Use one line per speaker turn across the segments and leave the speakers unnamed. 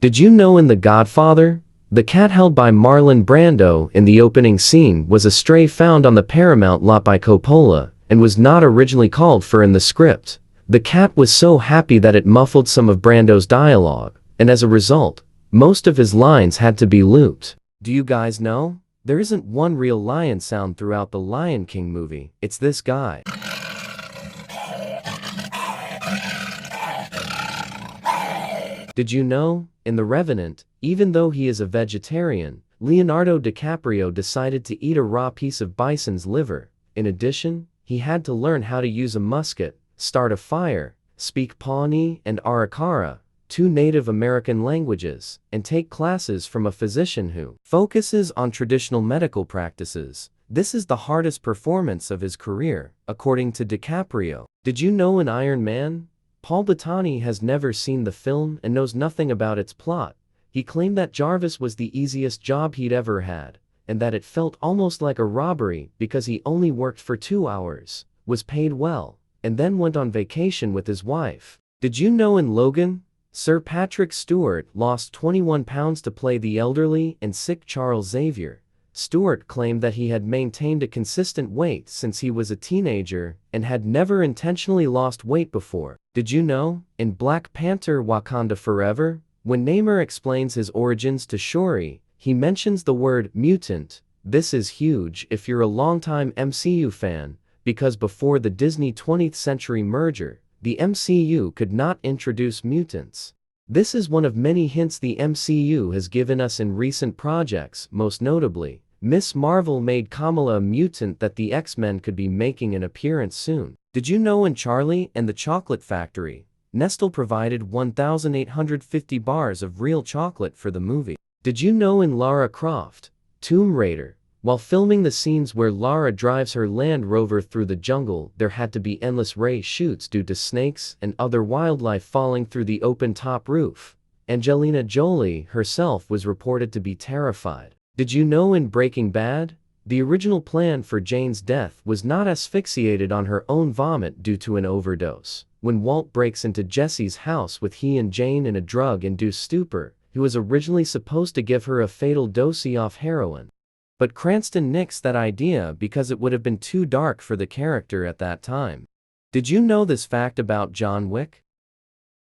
Did you know in The Godfather, the cat held by Marlon Brando in the opening scene was a stray found on the Paramount lot by Coppola, and was not originally called for in the script? The cat was so happy that it muffled some of Brando's dialogue, and as a result, most of his lines had to be looped. Do you guys know? There isn't one real lion sound throughout the Lion King movie, it's this guy. Did you know, in The Revenant, even though he is a vegetarian, Leonardo DiCaprio decided to eat a raw piece of bison's liver? In addition, he had to learn how to use a musket, start a fire, speak Pawnee and Arikara, two Native American languages, and take classes from a physician who focuses on traditional medical practices. This is the hardest performance of his career, according to DiCaprio. Did you know in Iron Man, Paul Bettany has never seen the film and knows nothing about its plot? He claimed that Jarvis was the easiest job he'd ever had, and that it felt almost like a robbery because he only worked for 2 hours, was paid well, and then went on vacation with his wife. Did you know in Logan, Sir Patrick Stewart lost 21 pounds to play the elderly and sick Charles Xavier? Stewart claimed that he had maintained a consistent weight since he was a teenager and had never intentionally lost weight before. Did you know, in Black Panther: Wakanda Forever, when Namor explains his origins to Shuri, he mentions the word mutant? This is huge if you're a longtime MCU fan, because before the Disney 20th Century merger, the MCU could not introduce mutants. This is one of many hints the MCU has given us in recent projects, most notably, Ms. Marvel made Kamala a mutant that the X-Men could be making an appearance soon. Did you know in Charlie and the Chocolate Factory, Nestle provided 1,850 bars of real chocolate for the movie? Did you know in Lara Croft, Tomb Raider, while filming the scenes where Lara drives her Land Rover through the jungle, there had to be endless ray shoots due to snakes and other wildlife falling through the open-top roof? Angelina Jolie herself was reported to be terrified. Did you know in Breaking Bad, the original plan for Jane's death was not asphyxiated on her own vomit due to an overdose? When Walt breaks into Jesse's house with he and Jane in a drug-induced stupor, he was originally supposed to give her a fatal dose of heroin. But Cranston nixed that idea because it would have been too dark for the character at that time. Did you know this fact about John Wick?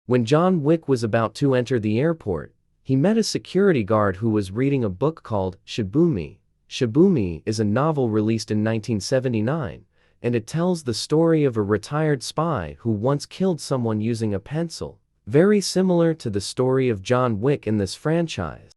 When John Wick was about to enter the airport, he met a security guard who was reading a book called Shibumi. Shibumi is a novel released in 1979, and it tells the story of a retired spy who once killed someone using a pencil, very similar to the story of John Wick in this franchise.